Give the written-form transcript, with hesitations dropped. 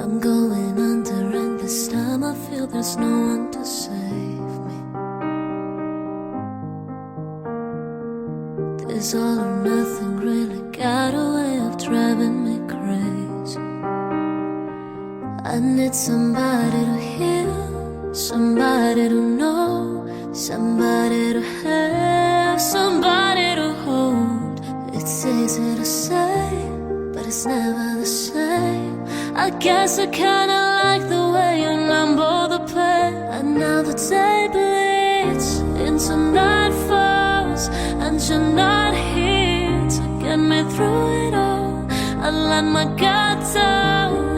I'm going under, and this time I feel there's no one to save me. This all or nothing really got a way of driving me crazy. I need somebody to hear, somebody to know, somebody to have, somebody to hold. It's easy to say, but it's never the same. I guess I kinda like the way you number the pain. And now the day bleeds into nightfalls, and you're not here to get me through it all. I let my guard down,